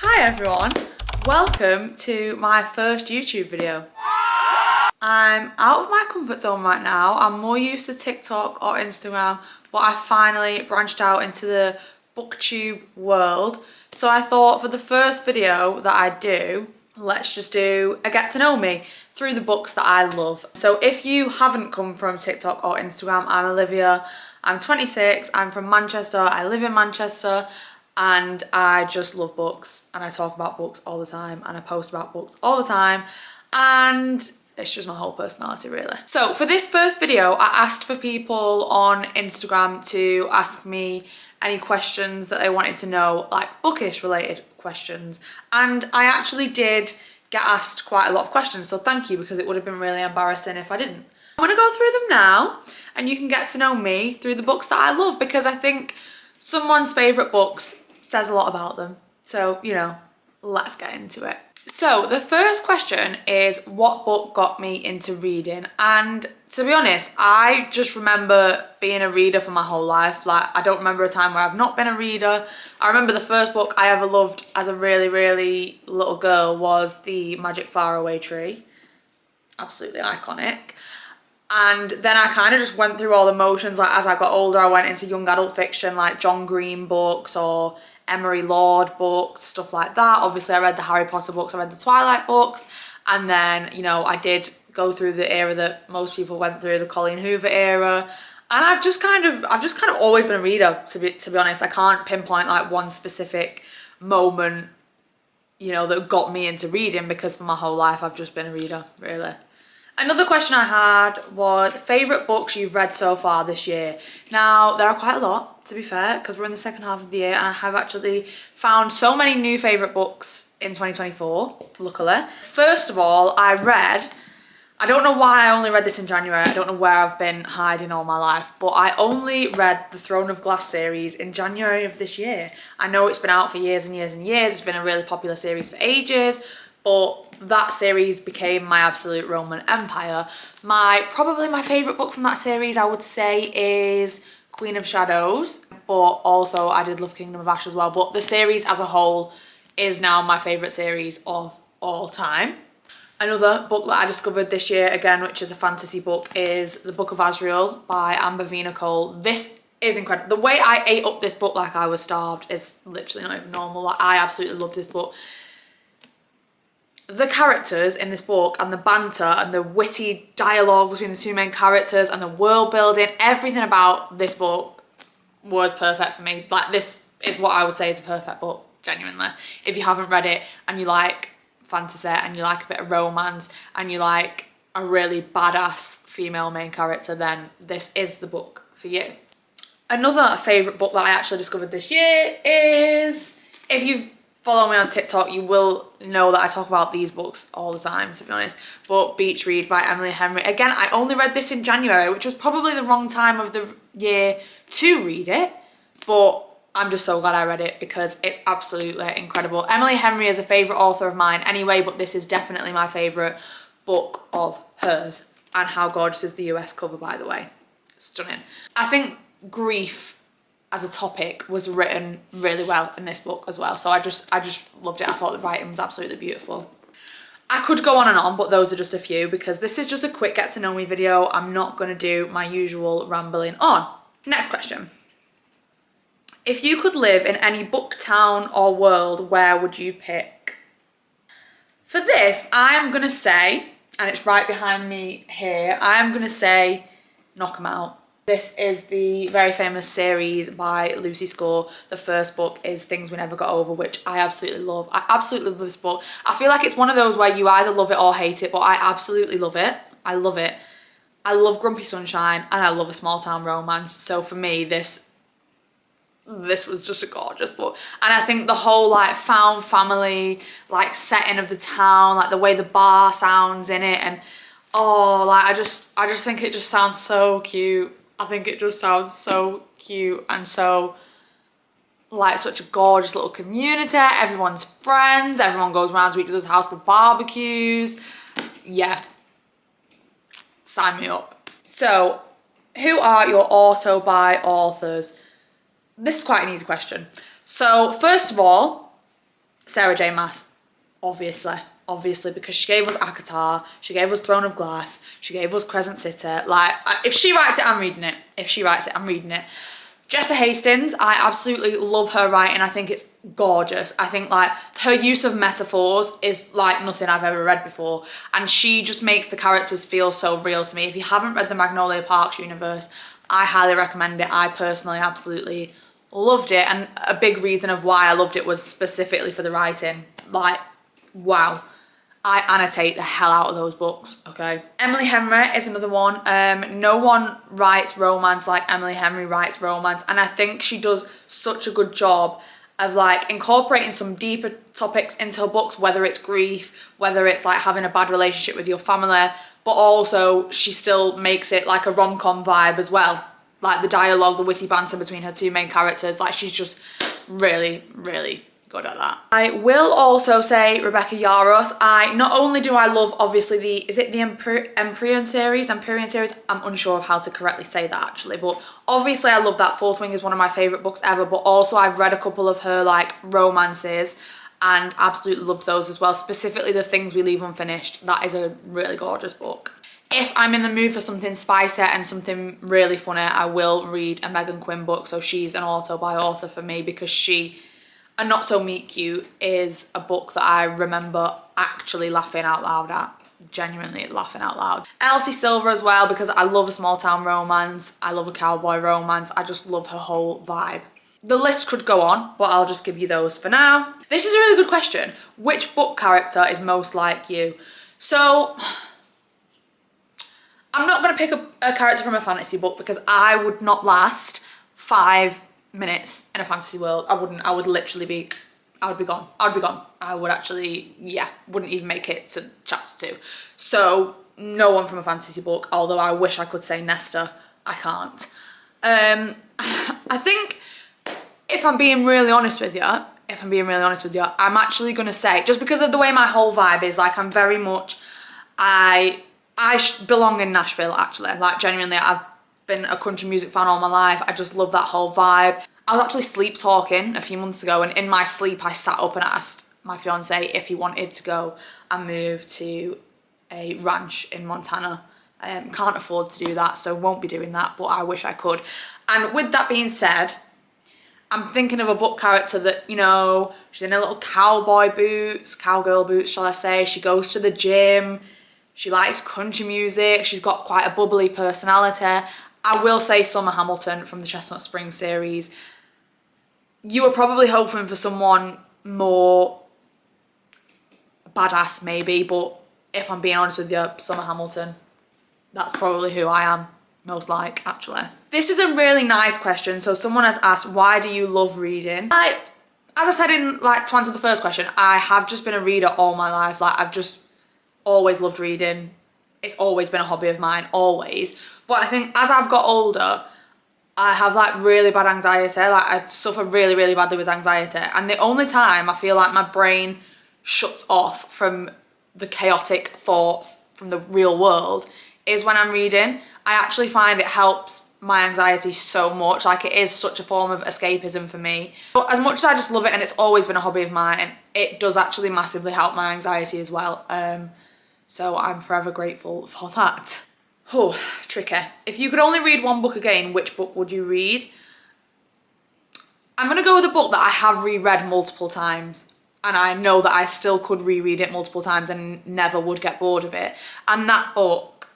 Hi everyone, welcome to my first YouTube video. I'm out of my comfort zone right now. I'm more used to TikTok or Instagram, but I finally branched out into the booktube world. So I thought for the first video that I do, let's just do a get to know me through the books that I love. So if you haven't come from TikTok or Instagram, I'm Olivia. I'm 26, I'm from Manchester, I live in Manchester, and I just love books, and I talk about books all the time, and I post about books all the time, and it's just my whole personality really. So for this first video, I asked for people on Instagram to ask me any questions that they wanted to know, like bookish related questions, and I actually did get asked quite a lot of questions, so thank you, because it would have been really embarrassing if I didn't. I'm gonna go through them now, and you can get to know me through the books that I love, because I think someone's favourite books says a lot about them. So, you know, let's get into it. So the first question is, what book got me into reading? And to be honest, I just remember being a reader for my whole life. Like, I don't remember a time where I've not been a reader. I remember the first book I ever loved as a really, really little girl was The Magic Faraway Tree. Absolutely iconic. And then I kind of just went through all the motions. Like, as I got older, I went into young adult fiction, like John Green books or Emery Lord books, stuff like that. Obviously, I read the Harry Potter books, I read the Twilight books, and then, you know, I did go through the era that most people went through, the Colleen Hoover era. And I've just kind of always been a reader, to be honest. I can't pinpoint like one specific moment, you know, that got me into reading, because for my whole life I've just been a reader, really. Another question I had was favourite books you've read so far this year. Now, there are quite a lot, to be fair, because we're in the second half of the year, and I have actually found so many new favourite books in 2024, luckily. First of all, I don't know why I only read this in January, I don't know where I've been hiding all my life, but I only read the Throne of Glass series in January of this year. I know it's been out for years and years and years, it's been a really popular series for ages, but that series became my absolute Roman empire. Probably my favourite book from that series, I would say, is Queen of Shadows, but also I did love Kingdom of Ash as well, but the series as a whole is now my favourite series of all time. Another book that I discovered this year, again, which is a fantasy book, is The Book of Asriel by Amber Vina Cole. This is incredible. The way I ate up this book like I was starved is literally not even normal. Like, I absolutely love this book. The characters in this book and the banter and the witty dialogue between the two main characters and the world building, everything about this book was perfect for me. Like, this is what I would say is a perfect book, genuinely. If you haven't read it and you like fantasy and you like a bit of romance and you like a really badass female main character, then this is the book for you. Another favourite book that I actually discovered this year is, if you've follow me on TikTok, you will know that I talk about these books all the time, to be honest, but Beach Read by Emily Henry. Again, I only read this in January, which was probably the wrong time of the year to read it, but I'm just so glad I read it because it's absolutely incredible. Emily Henry is a favourite author of mine anyway, but this is definitely my favourite book of hers. And how gorgeous is the US cover, by the way. Stunning. I think grief as a topic was written really well in this book as well, so I just loved it. I thought the writing was absolutely beautiful. I could go on and on, but those are just a few, because this is just a quick get to know me video. I'm not going to do my usual rambling on. Next question. If you could live in any book, town or world, where would you pick? For this, I am going to say, and it's right behind me here, I am going to say Knock 'Em Out. This is the very famous series by Lucy Score. The first book is Things We Never Got Over, which I absolutely love. I absolutely love this book. I feel like it's one of those where you either love it or hate it, but I absolutely love it. I love it. I love Grumpy Sunshine and I love a small town romance. So for me, this was just a gorgeous book. And I think the whole like found family, like setting of the town, like the way the bar sounds in it, and oh, like I just think it just sounds so cute. I think it just sounds so cute and so like such a gorgeous little community. Everyone's friends, everyone goes around to each other's house for barbecues. Yeah, sign me up. So, who are your auto-buy authors? This is quite an easy question. So, first of all, Sarah J Maas, obviously, because she gave us ACOTAR, she gave us Throne of Glass, she gave us Crescent City. Like, if she writes it, I'm reading it. If she writes it, I'm reading it. Jessa Hastings, I absolutely love her writing. I think it's gorgeous. I think like her use of metaphors is like nothing I've ever read before, and she just makes the characters feel so real to me. If you haven't read the Magnolia Parks universe, I highly recommend it. I personally absolutely loved it, and a big reason of why I loved it was specifically for the writing. Like, wow. I annotate the hell out of those books, okay? Emily Henry is another one. No one writes romance like Emily Henry writes romance, and I think she does such a good job of like incorporating some deeper topics into her books, whether it's grief, whether it's like having a bad relationship with your family, but also she still makes it like a rom-com vibe as well. Like the dialogue, the witty banter between her two main characters, like she's just really, really good at that. I will also say Rebecca Yarros. Not only do I love obviously the Empyrean series? I'm unsure of how to correctly say that actually, but obviously I love that. Fourth Wing is one of my favourite books ever, but also I've read a couple of her like romances and absolutely loved those as well, specifically The Things We Leave Unfinished. That is a really gorgeous book. If I'm in the mood for something spicy and something really funny, I will read a Megan Quinn book. So she's an auto-bi author for me, because she, A Not So Meet Cute is a book that I remember actually laughing out loud at. Genuinely laughing out loud. Elsie Silver as well, because I love a small town romance. I love a cowboy romance. I just love her whole vibe. The list could go on, but I'll just give you those for now. This is a really good question. Which book character is most like you? So, I'm not going to pick a character from a fantasy book, because I would not last 5 minutes in a fantasy world. I wouldn't. I would literally be, I would be gone. I would actually, yeah, wouldn't even make it to chapter 2. So no one from a fantasy book, although I wish I could say Nesta. I can't. I think if I'm being really honest with you, I'm actually going to say, just because of the way my whole vibe is, like I'm very much, I belong in Nashville actually. Like genuinely, I've been a country music fan all my life. I just love that whole vibe. I was actually sleep talking a few months ago, and in my sleep I sat up and asked my fiance if he wanted to go and move to a ranch in Montana. Can't afford to do that, so won't be doing that, but I wish I could. And with that being said, I'm thinking of a book character that, you know, she's in her little cowgirl boots, shall I say. She goes to the gym. She likes country music. She's got quite a bubbly personality. I will say Summer Hamilton from the Chestnut Springs series. You were probably hoping for someone more badass maybe, but if I'm being honest with you, Summer Hamilton, that's probably who I am most like, actually. This is a really nice question. So someone has asked, why do you love reading? As I said to answer the first question, I have just been a reader all my life. Like I've just always loved reading. It's always been a hobby of mine, always. But I think as I've got older, I have like really bad anxiety. Like I suffer really, really badly with anxiety. And the only time I feel like my brain shuts off from the chaotic thoughts from the real world is when I'm reading. I actually find it helps my anxiety so much. Like it is such a form of escapism for me. But as much as I just love it and it's always been a hobby of mine, it does actually massively help my anxiety as well. So I'm forever grateful for that. Oh, tricky. If you could only read one book again, which book would you read? I'm gonna go with a book that I have reread multiple times, and I know that I still could reread it multiple times and never would get bored of it. And that book,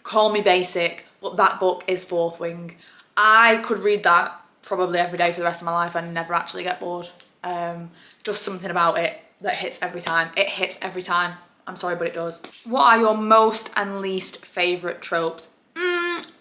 call me basic, but that book is Fourth Wing. I could read that probably every day for the rest of my life and never actually get bored. Just something about it that hits every time. It hits every time. I'm sorry, but it does. What are your most and least favourite tropes?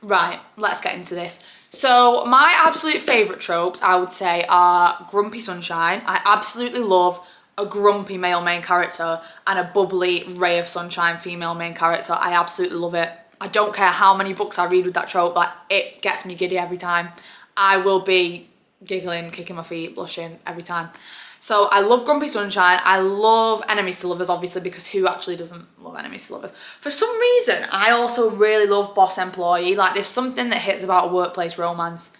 Right, let's get into this. So my absolute favourite tropes, I would say, are grumpy sunshine. I absolutely love a grumpy male main character and a bubbly ray of sunshine female main character. I absolutely love it. I don't care how many books I read with that trope, like it gets me giddy every time. I will be giggling, kicking my feet, blushing every time. So I love Grumpy Sunshine. I love Enemies to Lovers, obviously, because who actually doesn't love Enemies to Lovers? For some reason, I also really love Boss Employee. Like, there's something that hits about a workplace romance.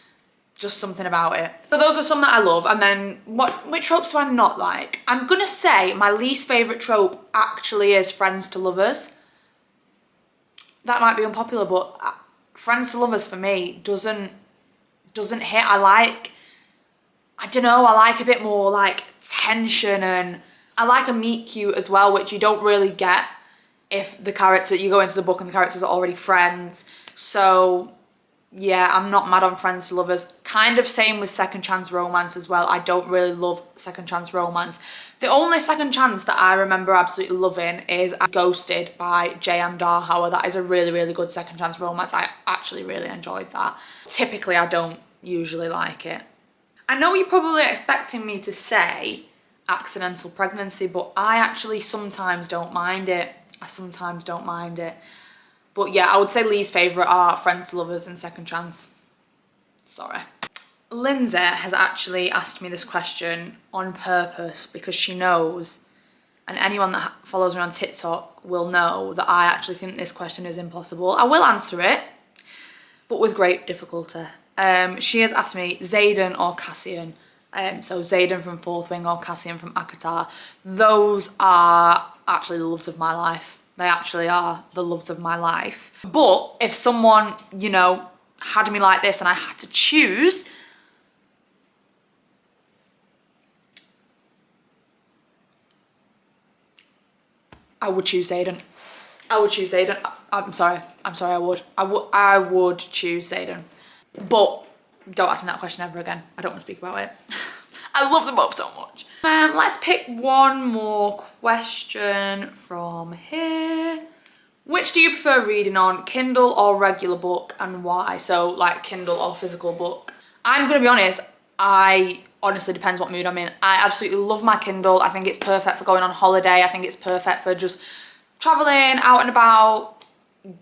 Just something about it. So those are some that I love. And then which tropes do I not like? I'm gonna say my least favourite trope actually is friends to lovers. That might be unpopular, but friends to lovers for me doesn't hit. I don't know, I like a bit more like tension, and I like a meet cute as well, which you don't really get if you go into the book and the characters are already friends. So yeah, I'm not mad on friends to lovers. Kind of same with second chance romance as well. I don't really love second chance romance. The only second chance that I remember absolutely loving is Ghosted by J.M. Darhower. That is a really, really good second chance romance. I actually really enjoyed that. Typically, I don't usually like it. I know you're probably expecting me to say accidental pregnancy, but I actually sometimes don't mind it. I sometimes don't mind it. But yeah, I would say least favourite are friends to lovers and second chance. Sorry. Lindsay has actually asked me this question on purpose because she knows, and anyone that follows me on TikTok will know, that I actually think this question is impossible. I will answer it, but with great difficulty. She has asked me Xaden or Cassian. So Xaden from Fourth Wing or Cassian from ACOTAR. Those are actually the loves of my life. They actually are the loves of my life. But if someone, you know, had me like this and I had to choose, I would choose Xaden. I would choose Xaden. I'm sorry, I would choose Xaden. But don't ask me that question ever again. I don't want to speak about it. I love them both so much. And let's pick one more question from here. Which do you prefer reading on, Kindle or regular book, and why? So like Kindle or physical book. I'm gonna be honest, I honestly depends what mood I'm in. I absolutely love my Kindle. I think it's perfect for going on holiday. I think it's perfect for just traveling out and about.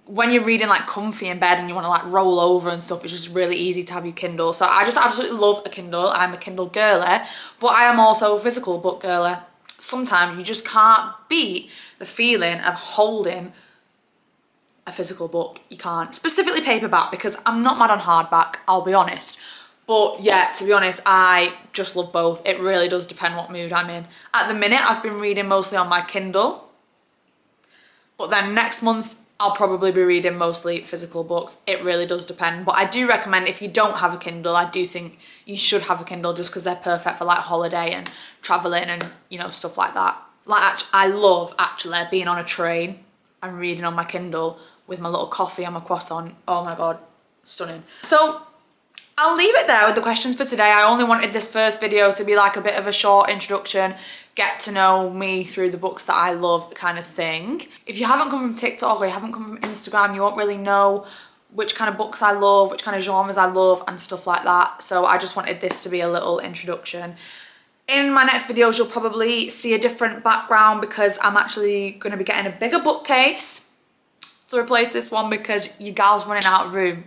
When you're reading like comfy in bed and you want to like roll over and stuff, it's just really easy to have your Kindle. So I just absolutely love a Kindle. I'm a Kindle girly, but I am also a physical book girly. Sometimes you just can't beat the feeling of holding a physical book. You can't. Specifically paperback, because I'm not mad on hardback, I'll be honest. But yeah, to be honest, I just love both. It really does depend what mood I'm in. At the minute, I've been reading mostly on my Kindle, but then next month, I'll probably be reading mostly physical books. It really does depend. But I do recommend, if you don't have a Kindle, I do think you should have a Kindle just because they're perfect for like holiday and traveling and, you know, stuff like that. Like, I love actually being on a train and reading on my Kindle with my little coffee and my croissant. Oh my God, stunning. So I'll leave it there with the questions for today. I only wanted this first video to be like a bit of a short introduction, get to know me through the books that I love kind of thing. If you haven't come from TikTok or you haven't come from Instagram, you won't really know which kind of books I love, which kind of genres I love and stuff like that. So I just wanted this to be a little introduction. In my next videos, you'll probably see a different background because I'm actually going to be getting a bigger bookcase to replace this one because your gal's running out of room.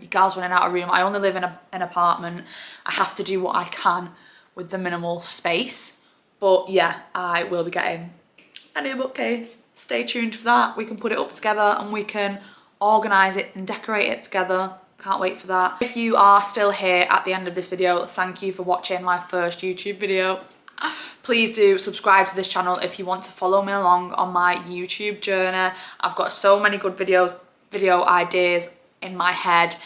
I only live in an apartment. I have to do what I can with the minimal space. But yeah, I will be getting a new bookcase. Stay tuned for that. We can put it up together and we can organise it and decorate it together. Can't wait for that. If you are still here at the end of this video, thank you for watching my first YouTube video. Please do subscribe to this channel if you want to follow me along on my YouTube journey. I've got so many good video ideas in my head.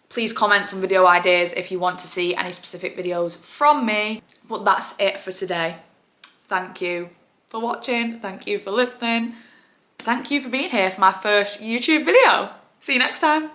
Please comment some video ideas if you want to see any specific videos from me. But that's it for today. Thank you for watching. Thank you for listening. Thank you for being here for my first YouTube video. See you next time.